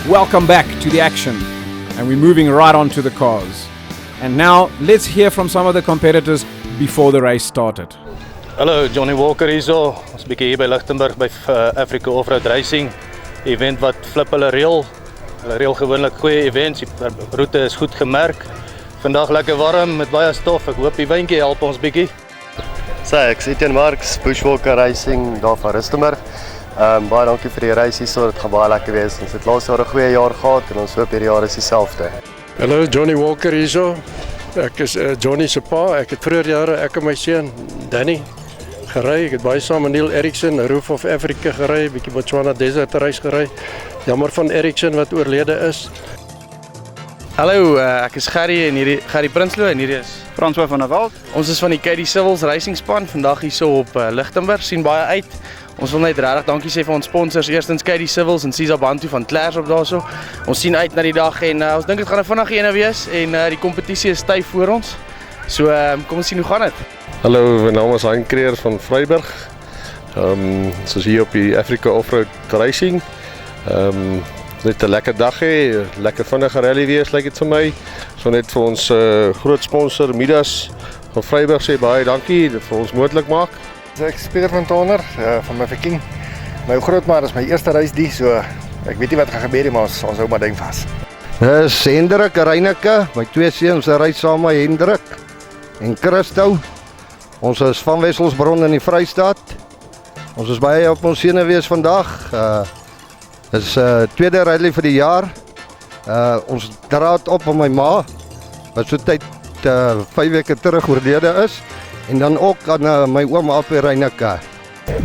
Welcome back to the action, and we're moving right on to the cars. And now let's hear from some of the competitors before the race started. Hallo, Johnny Walker hierso. Ons bietjie hier by Lighten-burg by Africa Off-road Racing. Event wat flip hulle reël. Hulle reël gewoonlik goeie events. Die roete is goed gemerk. Vandag lekker warm met baie stof. Ek hoop die wyntjie help ons bietjie. Ek is Etienne Marks, Bushwalker Racing daar van Lighten-burg. Baie dankie vir die reis hier, dit gaan baie lekker wees. Ons het laas jaar 'n goeie jaar gehad en ons hoop hierdie jaar is dieselfde. Hallo, Johnny Walker hierso. Ek is Johnny se pa. Ek het vroeër jare ek en my seun Danny gery. Ek het baie saam met Neil Erickson, Roof of Africa gery, bietjie Botswana Desert reis gery. Jammer van Erickson wat oorlede is. Hallo, ek is Gerry Prinsloo en hierdie is François van der Walt. Ons is van die KD Civils Racing span, vandag hierso op Lighten-burg, sien baie uit. Ons wil net regtig dankie sê vir ons sponsors, eerstens KD Civils en Cesar Bantu van Clares op daarso. Ons sien uit na die dag en ons dink dit gaan 'n vinnige ene wees en die kompetisie is styf voor ons. So kom ons sien hoe gaan dit. Hallo, my naam is Hein Creer van Vryburg. Soos hier op die Africa Off-road Racing. Net 'n lekker dag hê, lekker vinnige rally wees lyk dit vir my. So net vir ons groot sponsor Midas van Vryburg sê baie dankie dat vir ons moontlik maak. Ek is Pieter van Toner van Bakkies. My grootma is my eerste reis die, so ek weet nie wat gaan gebeur nie, maar ons hou maar ding vas. Dis Hendrik Reineke, my twee seuns ry saam met Hendrik en Christo. Ons is van Wesselsbron in die Vrystaat. Ons is baie op ons senuwees vandag. Dis tweede rally vir die jaar. Ons dra dit op aan my ma wat so tyd 5 weke terug oorlede is. En dan ook aan my oom Appie Reineke.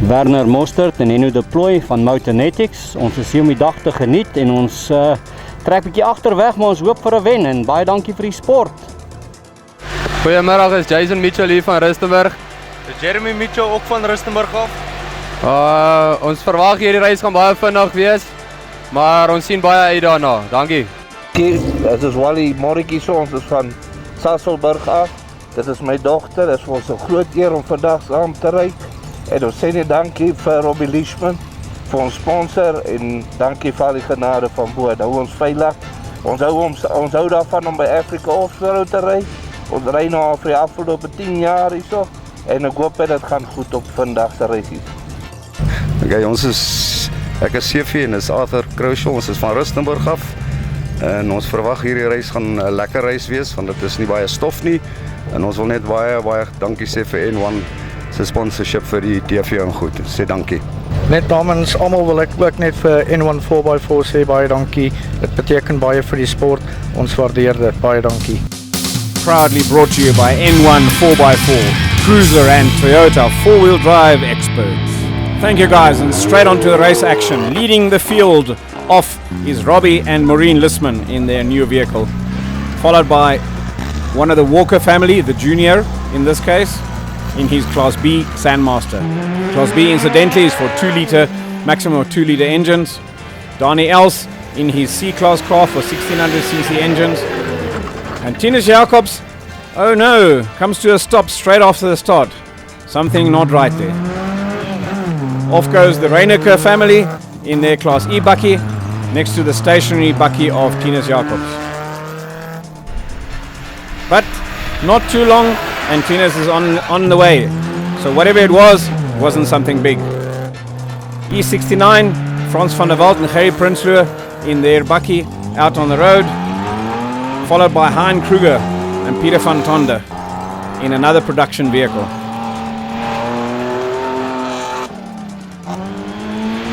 Werner Mostert en Henno Deploy van Motornetics. Ons is hier om die dag te geniet en ons trek 'n bietjie agterweg, maar ons hoop vir 'n wen en baie dankie vir die sport. Goeiemiddag, is Jason Mitchell hier van Lighten-burg. Is Jeremy Mitchell ook van Lighten-burg af? Ons verwag hierdie reis gaan baie vinnig wees, maar ons sien baie uit daarna. Dankie. Dit is Wally Morrikie, ons is van Sasolburg af. Dit is my dogter, dit is vir ons 'n groot eer om vandag saam te ry. En ons sê net dankie vir Robbie Leishman, vir ons sponsor en dankie vir al die genade van bo. Hou ons veilig. Ons hou daarvan om by Africa Off-road te ry. Ons ry nou al vir die afgelope 10 jaar hierso en ek hoop dit gaan goed op vandag se reisies. Okay, ek is CV en is Arthur Crouchel, ons is van Lighten-burg af. En ons verwag hierdie reis gaan 'n lekker reis wees want dit is nie baie stof nie. En ons wil net baie dankie sê vir N1 se sponsorship vir die TV en goed. Sê dankie. Net namens almal wil ek ook net vir N1 4x4 sê baie dankie. Dit beteken baie vir die sport. Ons waardeer dit. Baie dankie. Proudly brought to you by N1 4x4, Cruiser and Toyota 4-wheel drive experts. Thank you guys, and straight on to the race action. Leading the field off is Robbie and Maureen Lissman in their new vehicle, followed by one of the Walker family, the junior in this case, in his Class B Sandmaster. Class B incidentally is for 2-litre, maximum of 2-litre engines. Donnie Else in his C-Class car for 1600cc engines. And Tinus Jacobs, oh no, comes to a stop straight after the start. Something not right there. Off goes the Reineke family in their Class E Bakkie, next to the stationary Bakkie of Tinus Jacobs. But not too long and Tinus is on the way. So whatever it wasn't something big. E69, Frans van der Walt and Gerry Prinsloo in their Bakkie out on the road, followed by Hein Kruger and Peter van Tonder in another production vehicle.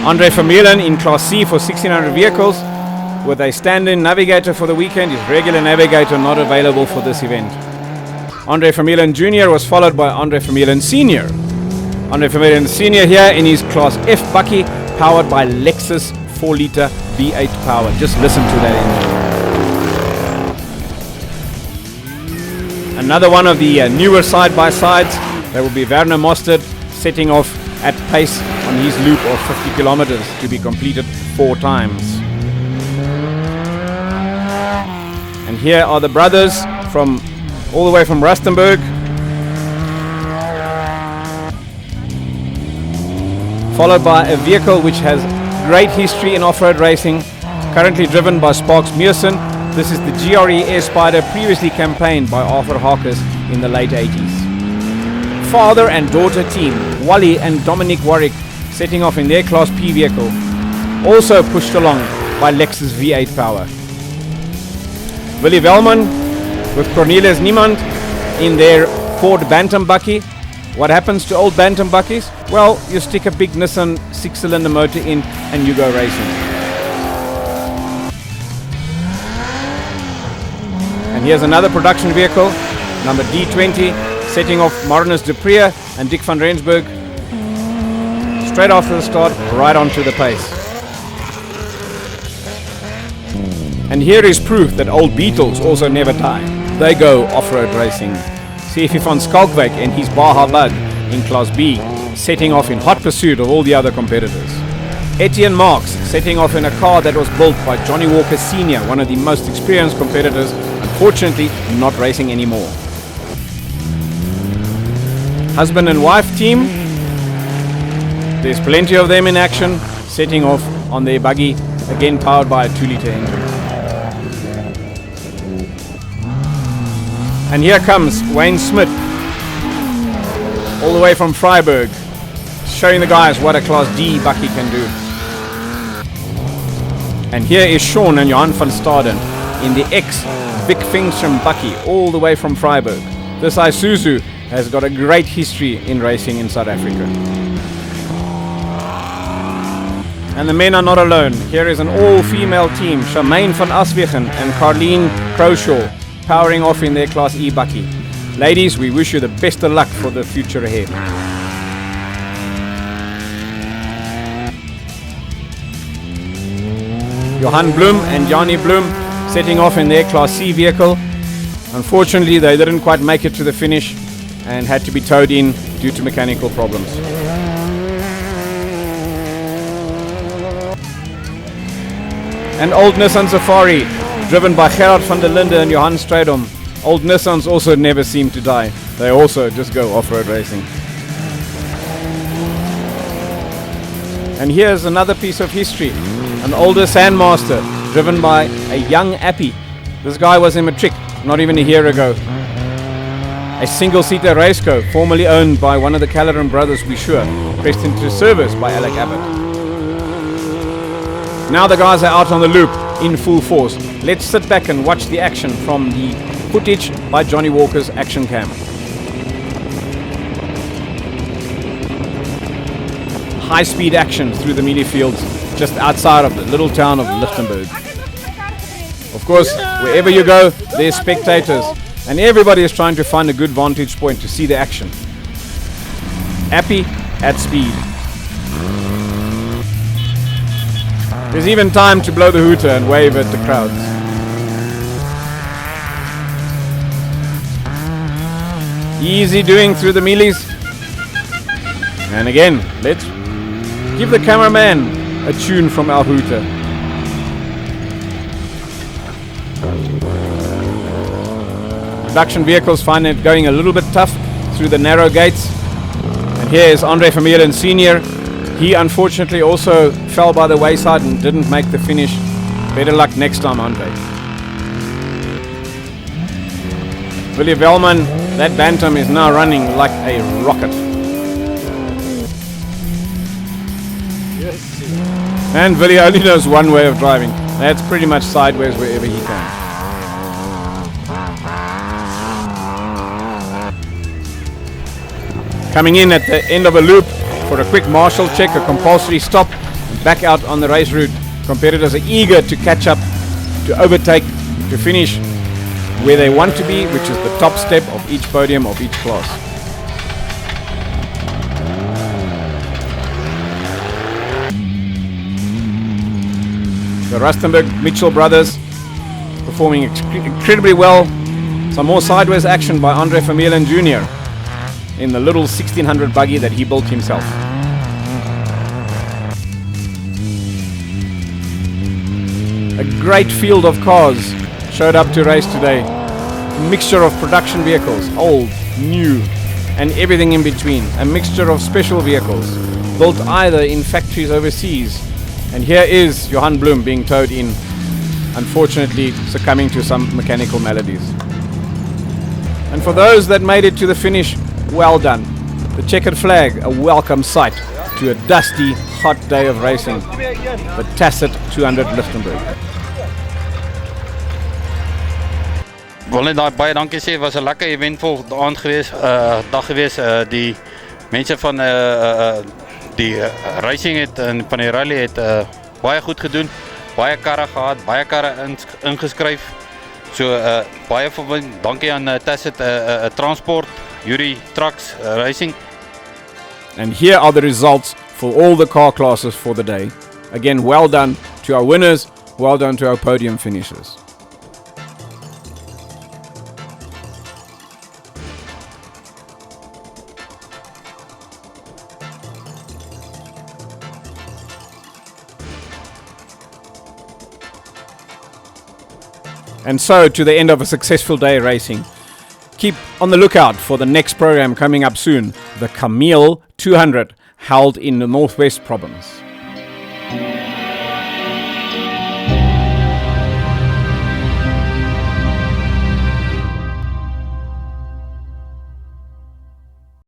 Andre Vermeulen in Class C for 1600 vehicles with a stand-in navigator for the weekend. His regular navigator not available for this event. Andre Vermeulen Jr. was followed by Andre Vermeulen Sr. Andre Vermeulen Sr. here in his Class F Bakkie, powered by Lexus 4-litre V8 power. Just listen to that engine. Another one of the newer side-by-sides. That will be Werner Mostert setting off at pace on his loop of 50 kilometers to be completed 4 times. And here are the brothers from all the way from Lighten-burg, followed by a vehicle which has great history in off-road racing, currently driven by Sparks Mearson. This is the GRE Air Spider, previously campaigned by Arthur Harkes in the late 80s. Father and daughter team, Wally and Dominic Warwick, setting off in their Class P vehicle, also pushed along by Lexus V8 power. Willie Velman with Cornelius Niemand in their Ford Bantam Bakkie. What happens to old Bantam Bakkies? Well, you stick a big Nissan 6-cylinder motor in and you go racing. And here's another production vehicle, number D20, setting off Marinus de Pree and Dick van Rensburg. Straight after the start, right onto the pace. And here is proof that old Beetles also never die. They go off-road racing. Sefie van Skalkwijk and his Baja Bug in Class B, setting off in hot pursuit of all the other competitors. Etienne Marks setting off in a car that was built by Johnny Walker Sr., one of the most experienced competitors, unfortunately not racing anymore. Husband and wife team, there's plenty of them in action, setting off on their buggy, again powered by a 2-litre engine. And here comes Wayne Smith, all the way from Freiburg, showing the guys what a Class D bakkie can do. And here is Sean and Johan van Staden in the ex-Vic Fingstrom bakkie, all the way from Freiburg. This Isuzu has got a great history in racing in South Africa. And the men are not alone. Here is an all-female team, Charmaine van Aswegen and Carleen Crowshaw, powering off in their Class E bakkie. Ladies, we wish you the best of luck for the future ahead. Johan Bloem and Jani Bloem setting off in their Class C vehicle. Unfortunately, they didn't quite make it to the finish and had to be towed in due to mechanical problems. And old Nissan Safari, driven by Gerard van der Linde and Johan Strydom. Old Nissans also never seem to die. They also just go off-road racing. And here's another piece of history. An older Sandmaster, driven by a young Appy. This guy was in Matric not even a year ago. A single-seater raceco, formerly owned by one of the Calleran brothers, we sure, pressed into service by Alec Abbott. Now the guys are out on the loop in full force. Let's sit back and watch the action from the footage by Johnny Walker's action cam. High-speed action through the mealie fields just outside of the little town of Lighten-burg. Of course, wherever you go, there's spectators, and everybody is trying to find a good vantage point to see the action. Appy at speed. There's even time to blow the hooter and wave at the crowds. Easy doing through the mealies. And again, let's give the cameraman a tune from our hooter. Production vehicles find it going a little bit tough through the narrow gates. And here is Andre Vermeulen Sr. He unfortunately also fell by the wayside and didn't make the finish. Better luck next time, Andre. Willie Velman, that Bantam is now running like a rocket. And Willie only knows one way of driving. That's pretty much sideways wherever he can. Coming in at the end of a loop for a quick marshal check, a compulsory stop, back out on the race route. Competitors are eager to catch up, to overtake, to finish where they want to be, which is the top step of each podium of each class. The Rustenburg Mitchell brothers performing incredibly well. Some more sideways action by Andre Vermeulen Jr. in the little 1600 buggy that he built himself. A great field of cars showed up to race today. A mixture of production vehicles, old, new, and everything in between. A mixture of special vehicles, built either in factories overseas And here is Johan Bloem being towed in, unfortunately succumbing to some mechanical maladies. And for those that made it to the finish, well done. The checkered flag, a welcome sight to a dusty, hot day of racing. The Tacit 200 Lichtenburg. Ik wil net baie dankie sê, was 'n lekker eventvol aand geweest, dag geweest. Die mense van die racing en van die rally het baie goed gedoen. Baie karre gehad, baie karre ingeskryf. So baie dankie aan Tacit Transport, Yuri Trucks Racing. And here are the results for all the car classes for the day. Again, well done to our winners, well done to our podium finishers. And so to the end of a successful day racing. Keep on the lookout for the next program coming up soon, the Camille 200, held in the Northwest Province.